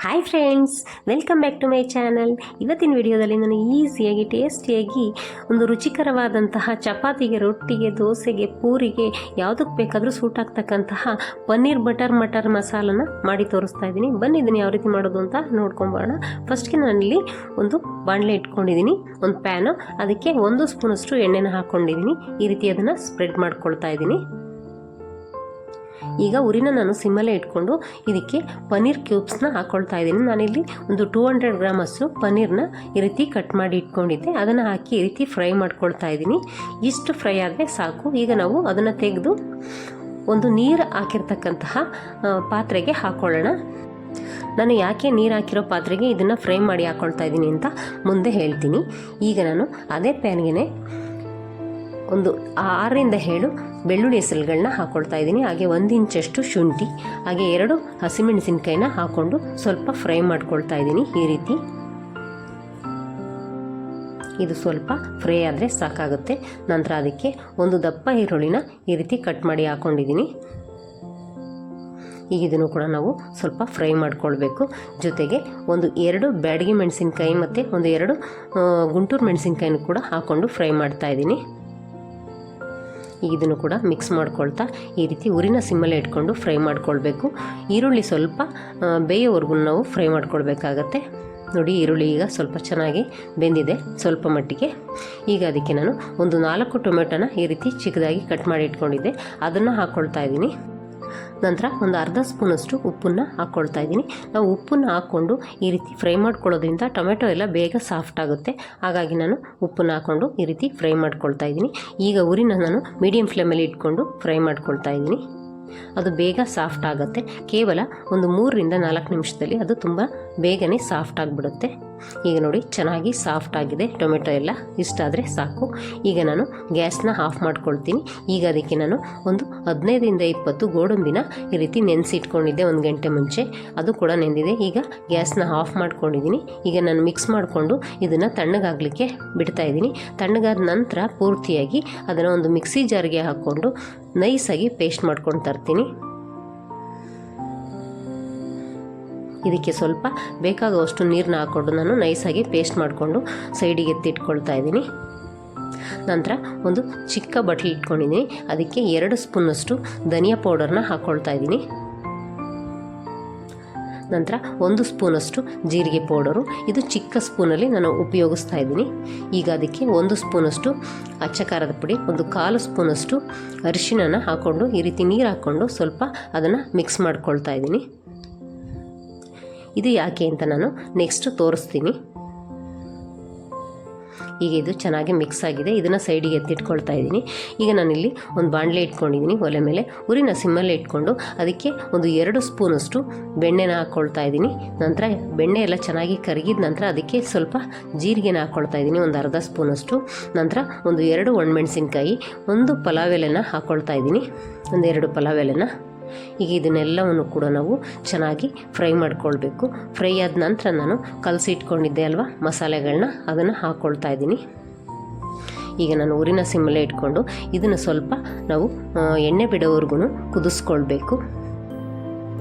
Hi friends, welcome back to my channel. ಇವತ್ತಿನ ವಿಡಿಯೋದಲ್ಲಿ ನಾನು ಈಸಿಯಾಗಿ ಟೇಸ್ಟಿಯಾಗಿ ಒಂದು ರುಚಿಕರವಾದಂತಹ ಚಪಾತಿಗೆ, ರೊಟ್ಟಿಗೆ, ದೋಸೆಗೆ, ಪೂರಿಗೆ ಯಾವುದಕ್ಕೆ ಬೇಕಾದರೂ ಸೂಟ್ ಆಗ್ತಕ್ಕಂತಹ ಪನ್ನೀರ್ ಬಟರ್ ಮಟರ್ ಮಸಾಲನ ಮಾಡಿ ತೋರಿಸ್ತಾ ಇದ್ದೀನಿ. ಬನ್ನಿ ಇದನ್ನು ಯಾವ ರೀತಿ ಮಾಡೋದು ಅಂತ ನೋಡ್ಕೊಂಬೋಣ. ಫಸ್ಟ್ಗೆ ನಾನಿಲ್ಲಿ ಒಂದು ಬಾಣಲೆ ಇಟ್ಕೊಂಡಿದ್ದೀನಿ, ಒಂದು ಪ್ಯಾನು, ಅದಕ್ಕೆ 1 ಸ್ಪೂನಷ್ಟು ಎಣ್ಣೆನ ಹಾಕ್ಕೊಂಡಿದ್ದೀನಿ. ಈ ರೀತಿ ಅದನ್ನು ಸ್ಪ್ರೆಡ್ ಮಾಡ್ಕೊಳ್ತಾ ಇದ್ದೀನಿ. ಈಗ ಉರಿನ ನಾನು ಸಿಮ್ಮಲ್ಲೇ ಇಟ್ಕೊಂಡು ಇದಕ್ಕೆ ಪನ್ನೀರ್ ಕ್ಯೂಬ್ಸ್ನ ಹಾಕ್ಕೊಳ್ತಾ ಇದ್ದೀನಿ. ನಾನಿಲ್ಲಿ ಒಂದು 200 ಗ್ರಾಮಷ್ಟು ಪನ್ನೀರ್ನ ಈ ರೀತಿ ಕಟ್ ಮಾಡಿ ಇಟ್ಕೊಂಡಿದ್ದೆ, ಅದನ್ನು ಹಾಕಿ ಈ ರೀತಿ ಫ್ರೈ ಮಾಡ್ಕೊಳ್ತಾ ಇದ್ದೀನಿ. ಇಷ್ಟು ಫ್ರೈ ಆದರೆ ಸಾಕು. ಈಗ ನಾವು ಅದನ್ನು ತೆಗೆದು ಒಂದು ನೀರು ಹಾಕಿರ್ತಕ್ಕಂತಹ ಪಾತ್ರೆಗೆ ಹಾಕ್ಕೊಳ್ಳೋಣ. ನಾನು ಯಾಕೆ ನೀರು ಹಾಕಿರೋ ಪಾತ್ರೆಗೆ ಇದನ್ನು ಫ್ರೈ ಮಾಡಿ ಹಾಕ್ಕೊಳ್ತಾ ಇದ್ದೀನಿ ಅಂತ ಮುಂದೆ ಹೇಳ್ತೀನಿ. ಈಗ ನಾನು ಅದೇ ಪ್ಯಾನ್ಗೆ ಒಂದು 6ರಿಂದ 7 ಬೆಳ್ಳುಳ್ಳಿ ಹೆಸರುಗಳನ್ನ ಹಾಕ್ಕೊಳ್ತಾ ಇದ್ದೀನಿ. ಹಾಗೆ 1 ಇಂಚಷ್ಟು ಶುಂಠಿ, ಹಾಗೆ 2 ಹಸಿಮೆಣಸಿನ್ಕಾಯಿನ ಹಾಕ್ಕೊಂಡು ಸ್ವಲ್ಪ ಫ್ರೈ ಮಾಡ್ಕೊಳ್ತಾ ಇದ್ದೀನಿ. ಈ ರೀತಿ ಇದು ಸ್ವಲ್ಪ ಫ್ರೈ ಆದರೆ ಸಾಕಾಗುತ್ತೆ. ನಂತರ ಅದಕ್ಕೆ ಒಂದು ದಪ್ಪ ಈರುಳ್ಳಿನ ಈ ರೀತಿ ಕಟ್ ಮಾಡಿ ಹಾಕ್ಕೊಂಡಿದ್ದೀನಿ. ಈಗ ಇದನ್ನು ಕೂಡ ನಾವು ಸ್ವಲ್ಪ ಫ್ರೈ ಮಾಡ್ಕೊಳ್ಬೇಕು. ಜೊತೆಗೆ ಒಂದು 2 ಬ್ಯಾಡಗಿ ಮೆಣಸಿನ್ಕಾಯಿ ಮತ್ತು ಒಂದು 2 ಗುಂಟೂರು ಮೆಣಸಿನ್ಕಾಯಿನೂ ಕೂಡ ಹಾಕ್ಕೊಂಡು ಫ್ರೈ ಮಾಡ್ತಾ ಇದ್ದೀನಿ. ಈಗ ಇದನ್ನು ಕೂಡ ಮಿಕ್ಸ್ ಮಾಡ್ಕೊಳ್ತಾ ಈ ರೀತಿ ಉರಿನ ಸಿಮ್ಮಲ್ಲೇ ಇಟ್ಕೊಂಡು ಫ್ರೈ ಮಾಡ್ಕೊಳ್ಬೇಕು. ಈರುಳ್ಳಿ ಸ್ವಲ್ಪ ಬೇಯೋವರೆಗೂ ನಾವು ಫ್ರೈ ಮಾಡ್ಕೊಳ್ಬೇಕಾಗತ್ತೆ. ನೋಡಿ, ಈರುಳ್ಳಿ ಈಗ ಸ್ವಲ್ಪ ಚೆನ್ನಾಗಿ ಬೆಂದಿದೆ ಸ್ವಲ್ಪ ಮಟ್ಟಿಗೆ. ಈಗ ಅದಕ್ಕೆ ನಾನು ಒಂದು 4 ಟೊಮೆಟೊನ ಈ ರೀತಿ ಚಿಕ್ಕದಾಗಿ ಕಟ್ ಮಾಡಿ ಇಟ್ಕೊಂಡಿದ್ದೆ, ಅದನ್ನು ಹಾಕ್ಕೊಳ್ತಾ ಇದ್ದೀನಿ. ನಂತರ ಒಂದು ಅರ್ಧ ಸ್ಪೂನಷ್ಟು ಉಪ್ಪನ್ನು ಹಾಕ್ಕೊಳ್ತಾ ಇದ್ದೀನಿ. ನಾವು ಉಪ್ಪನ್ನು ಹಾಕ್ಕೊಂಡು ಈ ರೀತಿ ಫ್ರೈ ಮಾಡ್ಕೊಳ್ಳೋದ್ರಿಂದ ಟೊಮೆಟೊ ಎಲ್ಲ ಬೇಗ ಸಾಫ್ಟ್ ಆಗುತ್ತೆ. ಹಾಗಾಗಿ ನಾನು ಉಪ್ಪನ್ನು ಹಾಕ್ಕೊಂಡು ಈ ರೀತಿ ಫ್ರೈ ಮಾಡ್ಕೊಳ್ತಾ ಇದ್ದೀನಿ. ಈಗ ಉರಿನ ನಾನು ಮೀಡಿಯಂ ಫ್ಲೇಮಲ್ಲಿ ಇಟ್ಕೊಂಡು ಫ್ರೈ ಮಾಡ್ಕೊಳ್ತಾ ಇದ್ದೀನಿ. ಅದು ಬೇಗ ಸಾಫ್ಟ್ ಆಗುತ್ತೆ. ಕೇವಲ ಒಂದು 3ರಿಂದ 4 ನಿಮಿಷದಲ್ಲಿ ಅದು ತುಂಬ ಬೇಗನೆ ಸಾಫ್ಟ್ ಆಗಿಬಿಡುತ್ತೆ. ಈಗ ನೋಡಿ, ಚೆನ್ನಾಗಿ ಸಾಫ್ಟ್ ಆಗಿದೆ ಟೊಮೆಟೊ ಎಲ್ಲ. ಇಷ್ಟಾದರೆ ಸಾಕು. ಈಗ ನಾನು ಗ್ಯಾಸ್ನ ಆಫ್ ಮಾಡ್ಕೊಳ್ತೀನಿ. ಈಗ ಅದಕ್ಕೆ ನಾನು ಒಂದು 15ರಿಂದ 20 ಗೋಡಂಬಿನ ಈ ರೀತಿ ನೆನೆಸಿಟ್ಕೊಂಡಿದ್ದೆ 1 ಗಂಟೆ ಮುಂಚೆ, ಅದು ಕೂಡ ನೆಂದಿದೆ. ಈಗ ಗ್ಯಾಸ್ನ ಆಫ್ ಮಾಡ್ಕೊಂಡಿದ್ದೀನಿ. ಈಗ ನಾನು ಮಿಕ್ಸ್ ಮಾಡಿಕೊಂಡು ಇದನ್ನು ತಣ್ಣಗಾಗಲಿಕ್ಕೆ ಬಿಡ್ತಾ ಇದ್ದೀನಿ. ತಣ್ಣಗಾದ ನಂತರ ಪೂರ್ತಿಯಾಗಿ ಅದನ್ನು ಒಂದು ಮಿಕ್ಸಿ ಜಾರ್ಗೆ ಹಾಕ್ಕೊಂಡು ನೈಸಾಗಿ ಪೇಸ್ಟ್ ಮಾಡ್ಕೊಂಡು ತರ್ತೀನಿ. ಇದಕ್ಕೆ ಸ್ವಲ್ಪ ಬೇಕಾಗುವಷ್ಟು ನೀರನ್ನ ಹಾಕ್ಕೊಂಡು ನಾನು ನೈಸಾಗಿ ಪೇಸ್ಟ್ ಮಾಡಿಕೊಂಡು ಸೈಡಿಗೆ ಎತ್ತಿಟ್ಕೊಳ್ತಾ ಇದ್ದೀನಿ. ನಂತರ ಒಂದು ಚಿಕ್ಕ ಬಟ್ಲು ಇಟ್ಕೊಂಡಿದ್ದೀನಿ, ಅದಕ್ಕೆ 2 ಸ್ಪೂನಷ್ಟು ಧನಿಯಾ ಪೌಡರ್ನ ಹಾಕ್ಕೊಳ್ತಾ ಇದ್ದೀನಿ. ನಂತರ 1 ಸ್ಪೂನಷ್ಟು ಜೀರಿಗೆ ಪೌಡರು, ಇದು ಚಿಕ್ಕ ಸ್ಪೂನಲ್ಲಿ ನಾನು ಉಪಯೋಗಿಸ್ತಾ ಇದ್ದೀನಿ. ಈಗ ಅದಕ್ಕೆ 1 ಸ್ಪೂನಷ್ಟು ಅಚ್ಚ ಖಾರದ ಪುಡಿ, ಒಂದು 1/4 ಸ್ಪೂನಷ್ಟು ಅರಿಶಿಣನ ಹಾಕ್ಕೊಂಡು ಈ ರೀತಿ ನೀರು ಹಾಕ್ಕೊಂಡು ಸ್ವಲ್ಪ ಅದನ್ನು ಮಿಕ್ಸ್ ಮಾಡ್ಕೊಳ್ತಾ ಇದ್ದೀನಿ. ಇದು ಯಾಕೆ ಅಂತ ನಾನು ನೆಕ್ಸ್ಟ್ ತೋರಿಸ್ತೀನಿ. ಈಗ ಇದು ಚೆನ್ನಾಗಿ ಮಿಕ್ಸ್ ಆಗಿದೆ. ಇದನ್ನು ಸೈಡಿಗೆ ಎತ್ತಿಟ್ಕೊಳ್ತಾ ಇದ್ದೀನಿ. ಈಗ ನಾನಿಲ್ಲಿ ಒಂದು ಬಾಣಲೆ ಇಟ್ಕೊಂಡಿದ್ದೀನಿ ಒಲೆ ಮೇಲೆ. ಉರಿನ ಸಿಮ್ಮಲ್ಲೇ ಇಟ್ಕೊಂಡು ಅದಕ್ಕೆ ಒಂದು 2 ಸ್ಪೂನಷ್ಟು ಬೆಣ್ಣೆನ ಹಾಕ್ಕೊಳ್ತಾ ಇದ್ದೀನಿ. ನಂತರ ಬೆಣ್ಣೆ ಎಲ್ಲ ಚೆನ್ನಾಗಿ ಕರಗಿದ ನಂತರ ಅದಕ್ಕೆ ಸ್ವಲ್ಪ ಜೀರಿಗೆನ ಹಾಕ್ಕೊಳ್ತಾ ಇದ್ದೀನಿ, ಒಂದು ಅರ್ಧ ಸ್ಪೂನಷ್ಟು. ನಂತರ ಒಂದು 2 ಒಣಮೆಣಸಿನ್ಕಾಯಿ, ಒಂದು ಪಲಾವ್ ಎಲೆನ ಹಾಕ್ಕೊಳ್ತಾ ಇದ್ದೀನಿ, ಒಂದು 2 ಪಲಾವ್ ಎಲೆನ. ಈಗ ಇದನ್ನೆಲ್ಲವನ್ನು ಕೂಡ ನಾವು ಚೆನ್ನಾಗಿ ಫ್ರೈ ಮಾಡ್ಕೊಳ್ಬೇಕು. ಫ್ರೈ ಆದ ನಂತರ ನಾನು ಕಲಸಿಟ್ಕೊಂಡಿದ್ದೆ ಅಲ್ವಾ ಮಸಾಲೆಗಳನ್ನ, ಅದನ್ನು ಹಾಕ್ಕೊಳ್ತಾ ಇದ್ದೀನಿ. ಈಗ ನಾನು ಊರಿನ ಸಿಮ್ಮಲ್ಲೇ ಇಟ್ಕೊಂಡು ಇದನ್ನು ಸ್ವಲ್ಪ ನಾವು ಎಣ್ಣೆ ಬಿಡೋವರೆಗೂ ಕುದಿಸ್ಕೊಳ್ಬೇಕು.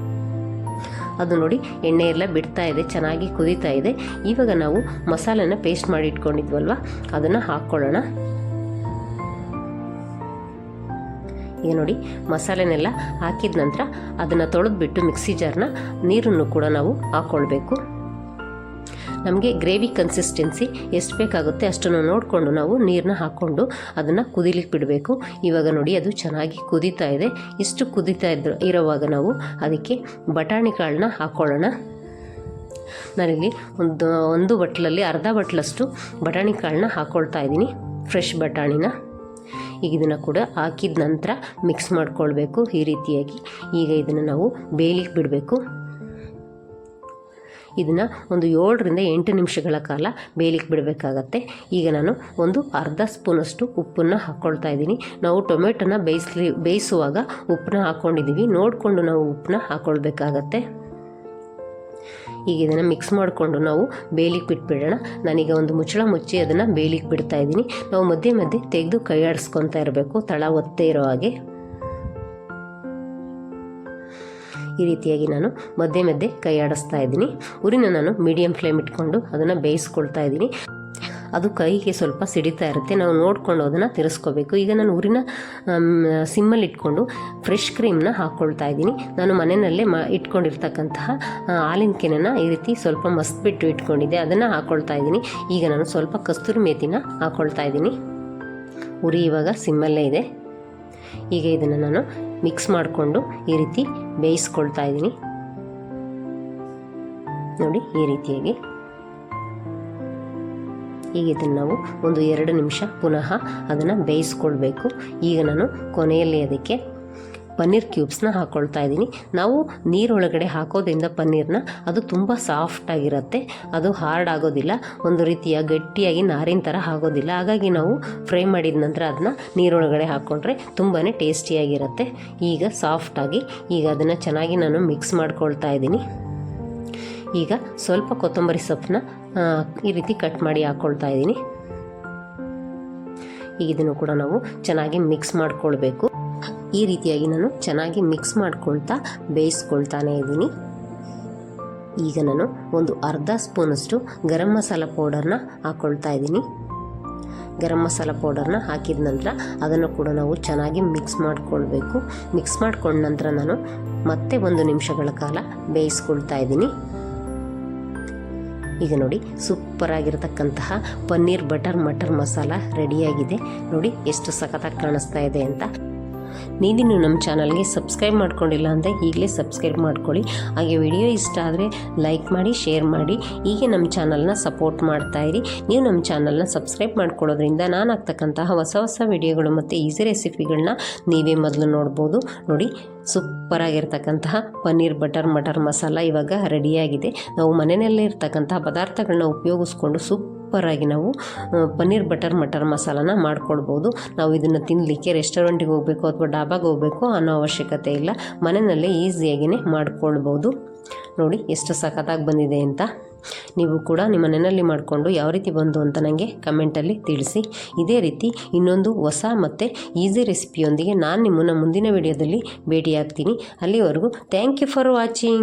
ಅದು ನೋಡಿ, ಎಣ್ಣೆ ಎಲ್ಲ ಬಿಡ್ತಾ ಇದೆ, ಚೆನ್ನಾಗಿ ಕುದೀತಾ ಇದೆ. ಇವಾಗ ನಾವು ಮಸಾಲೆನ ಪೇಸ್ಟ್ ಮಾಡಿ ಇಟ್ಕೊಂಡಿದ್ವಲ್ವ, ಅದನ್ನು ಹಾಕ್ಕೊಳ್ಳೋಣ. ಈಗ ನೋಡಿ, ಮಸಾಲೆನೆಲ್ಲ ಹಾಕಿದ ನಂತರ ಅದನ್ನು ತೊಳೆದ್ಬಿಟ್ಟು ಮಿಕ್ಸಿ ಜಾರ್ನ ನೀರನ್ನು ಕೂಡ ನಾವು ಹಾಕ್ಕೊಳ್ಬೇಕು. ನಮಗೆ ಗ್ರೇವಿ ಕನ್ಸಿಸ್ಟೆನ್ಸಿ ಎಷ್ಟು ಬೇಕಾಗುತ್ತೆ ಅಷ್ಟನ್ನು ನೋಡಿಕೊಂಡು ನಾವು ನೀರನ್ನ ಹಾಕ್ಕೊಂಡು ಅದನ್ನು ಕುದಿಲಿಕ್ಕೆ ಬಿಡಬೇಕು. ಇವಾಗ ನೋಡಿ, ಅದು ಚೆನ್ನಾಗಿ ಕುದೀತಾ ಇದೆ. ಇಷ್ಟು ಕುದೀತಾ ಇರೋವಾಗ ನಾವು ಅದಕ್ಕೆ ಬಟಾಣಿ ಕಾಳನ್ನ ಹಾಕ್ಕೊಳ್ಳೋಣ. ನಾನಿಲ್ಲಿ ಒಂದು ಬಟ್ಲಲ್ಲಿ ಅರ್ಧ ಬಟ್ಲಷ್ಟು ಬಟಾಣಿ ಕಾಳನ್ನ ಹಾಕ್ಕೊಳ್ತಾ ಇದ್ದೀನಿ, ಫ್ರೆಶ್ ಬಟಾಣಿನ. ಈಗ ಇದನ್ನು ಕೂಡ ಹಾಕಿದ ನಂತರ ಮಿಕ್ಸ್ ಮಾಡ್ಕೊಳ್ಬೇಕು ಈ ರೀತಿಯಾಗಿ. ಈಗ ಇದನ್ನು ನಾವು ಬೇಯಲಿಕ್ಕೆ ಬಿಡಬೇಕು. ಇದನ್ನು ಒಂದು 7ರಿಂದ 8 ನಿಮಿಷಗಳ ಕಾಲ ಬೇಯಲಿಕ್ಕೆ ಬಿಡಬೇಕಾಗತ್ತೆ. ಈಗ ನಾನು ಒಂದು ಅರ್ಧ ಸ್ಪೂನಷ್ಟು ಉಪ್ಪನ್ನು ಹಾಕ್ಕೊಳ್ತಾ ಇದ್ದೀನಿ. ನಾವು ಟೊಮೆಟೊನ ಬೇಯಿಸುವಾಗ ಉಪ್ಪನ್ನ ಹಾಕ್ಕೊಂಡಿದ್ದೀವಿ, ನೋಡಿಕೊಂಡು ನಾವು ಉಪ್ಪನ್ನ ಹಾಕ್ಕೊಳ್ಬೇಕಾಗತ್ತೆ. ಈಗ ಇದನ್ನು ಮಿಕ್ಸ್ ಮಾಡಿಕೊಂಡು ನಾವು ಬೇಯಲಿಕ್ಕೆ ಬಿಟ್ಬಿಡೋಣ. ನಾನೀಗ ಒಂದು ಮುಚ್ಚಳ ಮುಚ್ಚಿ ಅದನ್ನು ಬೇಯಲಿಕ್ಕೆ ಬಿಡ್ತಾ ಇದ್ದೀನಿ. ನಾವು ಮಧ್ಯೆ ಮಧ್ಯೆ ತೆಗೆದು ಕೈ ಆಡಿಸ್ಕೊತಾ ಇರಬೇಕು, ತಳ ಒತ್ತೇ ಇರೋ ಹಾಗೆ. ಈ ರೀತಿಯಾಗಿ ನಾನು ಮಧ್ಯೆ ಮಧ್ಯೆ ಕೈ ಆಡಿಸ್ತಾ ಇದ್ದೀನಿ. ಉರಿನ ನಾನು ಮೀಡಿಯಮ್ ಫ್ಲೇಮ್ ಇಟ್ಕೊಂಡು ಅದನ್ನು ಬೇಯಿಸ್ಕೊಳ್ತಾ ಇದ್ದೀನಿ. ಅದು ಕೈಗೆ ಸ್ವಲ್ಪ ಸಿಡಿತಾ ಇರುತ್ತೆ, ನಾವು ನೋಡಿಕೊಂಡು ಅದನ್ನು ತಿರ್ಸ್ಕೋಬೇಕು. ಈಗ ನಾನು ಉರಿನ ಸಿಮ್ಮಲ್ಲಿ ಇಟ್ಕೊಂಡು ಫ್ರೆಶ್ ಕ್ರೀಮ್ನ ಹಾಕ್ಕೊಳ್ತಾ ಇದ್ದೀನಿ. ನಾನು ಮನೆಯಲ್ಲೇ ಇಟ್ಕೊಂಡಿರ್ತಕ್ಕಂತಹ ಹಾಲಿನ ಕೆನೆನ ಈ ರೀತಿ ಸ್ವಲ್ಪ ಮಸ್ತ್ಬಿಟ್ಟು ಇಟ್ಕೊಂಡಿದ್ದೆ, ಅದನ್ನು ಹಾಕ್ಕೊಳ್ತಾ ಇದ್ದೀನಿ. ಈಗ ನಾನು ಸ್ವಲ್ಪ ಕಸ್ತೂರಿ ಮೇಥಿನ ಹಾಕ್ಕೊಳ್ತಾ ಇದ್ದೀನಿ. ಉರಿ ಇವಾಗ ಸಿಮ್ಮಲ್ಲೇ ಇದೆ. ಈಗ ಇದನ್ನು ನಾನು ಮಿಕ್ಸ್ ಮಾಡಿಕೊಂಡು ಈ ರೀತಿ ಬೇಯಿಸ್ಕೊಳ್ತಾ ಇದ್ದೀನಿ. ನೋಡಿ ಈ ರೀತಿಯಾಗಿ. ಈಗ ಇದನ್ನು ನಾವು ಒಂದು 2 ನಿಮಿಷ ಪುನಃ ಅದನ್ನು ಬೇಯಿಸ್ಕೊಳ್ಬೇಕು. ಈಗ ನಾನು ಕೊನೆಯಲ್ಲಿ ಅದಕ್ಕೆ ಪನ್ನೀರ್ ಕ್ಯೂಬ್ಸ್ನ ಹಾಕ್ಕೊಳ್ತಾ ಇದ್ದೀನಿ. ನಾವು ನೀರೊಳಗಡೆ ಹಾಕೋದ್ರಿಂದ ಪನ್ನೀರ್ನ ಅದು ತುಂಬ ಸಾಫ್ಟಾಗಿರುತ್ತೆ, ಅದು ಹಾರ್ಡ್ ಆಗೋದಿಲ್ಲ, ಒಂದು ರೀತಿಯ ಗಟ್ಟಿಯಾಗಿ ನಾರಿನ ಥರ ಆಗೋದಿಲ್ಲ. ಹಾಗಾಗಿ ನಾವು ಫ್ರೈ ಮಾಡಿದ ನಂತರ ಅದನ್ನ ನೀರೊಳಗಡೆ ಹಾಕ್ಕೊಂಡ್ರೆ ತುಂಬಾ ಟೇಸ್ಟಿಯಾಗಿರುತ್ತೆ. ಈಗ ಸಾಫ್ಟಾಗಿ ಈಗ ಅದನ್ನು ಚೆನ್ನಾಗಿ ನಾನು ಮಿಕ್ಸ್ ಮಾಡ್ಕೊಳ್ತಾ ಇದ್ದೀನಿ. ಈಗ ಸ್ವಲ್ಪ ಕೊತ್ತಂಬರಿ ಸೊಪ್ಪನ್ನ ಈ ರೀತಿ ಕಟ್ ಮಾಡಿ ಹಾಕ್ಕೊಳ್ತಾ ಇದ್ದೀನಿ. ಈಗ ಇದನ್ನು ಕೂಡ ನಾವು ಚೆನ್ನಾಗಿ ಮಿಕ್ಸ್ ಮಾಡ್ಕೊಳ್ಬೇಕು. ಈ ರೀತಿಯಾಗಿ ನಾನು ಚೆನ್ನಾಗಿ ಮಿಕ್ಸ್ ಮಾಡ್ಕೊಳ್ತಾ ಬೇಯಿಸ್ಕೊಳ್ತಾನೆ ಇದ್ದೀನಿ. ಈಗ ನಾನು ಒಂದು ಅರ್ಧ ಸ್ಪೂನಷ್ಟು ಗರಂ ಮಸಾಲ ಪೌಡರ್ನ ಹಾಕ್ಕೊಳ್ತಾ ಇದ್ದೀನಿ. ಗರಂ ಮಸಾಲ ಪೌಡರ್ನ ಹಾಕಿದ ನಂತರ ಅದನ್ನು ಕೂಡ ನಾವು ಚೆನ್ನಾಗಿ ಮಿಕ್ಸ್ ಮಾಡ್ಕೊಳ್ಬೇಕು. ಮಿಕ್ಸ್ ಮಾಡ್ಕೊಂಡ ನಂತರ ನಾನು ಮತ್ತೆ 1 ನಿಮಿಷಗಳ ಕಾಲ ಬೇಯಿಸ್ಕೊಳ್ತಾ ಇದ್ದೀನಿ. ಈಗ ನೋಡಿ ಸೂಪರಾಗಿರ್ತಕ್ಕಂತಹ ಪನ್ನೀರ್ ಬಟರ್ ಮಟರ್ ಮಸಾಲ ರೆಡಿಯಾಗಿದೆ. ನೋಡಿ ಎಷ್ಟು ಸಖತ್ತಾಗಿ ಕಾಣಿಸ್ತಾ ಇದೆ ಅಂತ. ನೀವಿನ್ನು ನಮ್ಮ ಚಾನಲ್ಗೆ ಸಬ್ಸ್ಕ್ರೈಬ್ ಮಾಡ್ಕೊಂಡಿಲ್ಲ ಅಂದರೆ ಈಗಲೇ ಸಬ್ಸ್ಕ್ರೈಬ್ ಮಾಡ್ಕೊಳ್ಳಿ. ಹಾಗೆ ವಿಡಿಯೋ ಇಷ್ಟ ಆದರೆ ಲೈಕ್ ಮಾಡಿ, ಶೇರ್ ಮಾಡಿ. ಹೀಗೆ ನಮ್ಮ ಚಾನಲ್ನ ಸಪೋರ್ಟ್ ಮಾಡ್ತಾಯಿರಿ. ನೀವು ನಮ್ಮ ಚಾನಲ್ನ ಸಬ್ಸ್ಕ್ರೈಬ್ ಮಾಡ್ಕೊಳ್ಳೋದ್ರಿಂದ ನಾನು ಆಗ್ತಕ್ಕಂತಹ ಹೊಸ ವಿಡಿಯೋಗಳು ಮತ್ತು ಈಸಿ ರೆಸಿಪಿಗಳನ್ನ ನೀವೇ ಮೊದಲು ನೋಡ್ಬೋದು. ನೋಡಿ ಸೂಪರಾಗಿರ್ತಕ್ಕಂತಹ ಪನ್ನೀರ್ ಬಟರ್ ಮಟರ್ ಮಸಾಲ ಇವಾಗ ರೆಡಿಯಾಗಿದೆ. ನಾವು ಮನೆಯಲ್ಲೇ ಇರ್ತಕ್ಕಂತಹ ಪದಾರ್ಥಗಳನ್ನ ಉಪಯೋಗಿಸ್ಕೊಂಡು ಸೂಪರಾಗಿ ನಾವು ಪನ್ನೀರ್ ಬಟರ್ ಮಟರ್ ಮಸಾಲಾನ ಮಾಡ್ಕೊಳ್ಬೋದು. ನಾವು ಇದನ್ನು ತಿನ್ನಲಿಕ್ಕೆ ರೆಸ್ಟೋರೆಂಟಿಗೆ ಹೋಗಬೇಕು ಅಥವಾ ಡಾಬಾಗೆ ಹೋಗಬೇಕು ಅನ್ನೋ ಅವಶ್ಯಕತೆ ಇಲ್ಲ, ಮನೆಯಲ್ಲೇ ಈಸಿಯಾಗಿಯೇ ಮಾಡ್ಕೊಳ್ಬೋದು. ನೋಡಿ ಎಷ್ಟು ಸಖತ್ತಾಗಿ ಬಂದಿದೆ ಅಂತ. ನೀವು ಕೂಡ ನಿಮ್ಮ ಮನೆಯಲ್ಲಿ ಮಾಡಿಕೊಂಡು ಯಾವ ರೀತಿ ಬಂತು ಅಂತ ನನಗೆ ಕಮೆಂಟಲ್ಲಿ ತಿಳಿಸಿ. ಇದೇ ರೀತಿ ಇನ್ನೊಂದು ಹೊಸ ಮತ್ತು ಈಸಿ ರೆಸಿಪಿಯೊಂದಿಗೆ ನಾನು ನಿಮ್ಮನ್ನು ಮುಂದಿನ ವಿಡಿಯೋದಲ್ಲಿ ಭೇಟಿಯಾಗ್ತೀನಿ. ಅಲ್ಲಿವರೆಗೂ ಥ್ಯಾಂಕ್ ಯು ಫಾರ್ ವಾಚಿಂಗ್.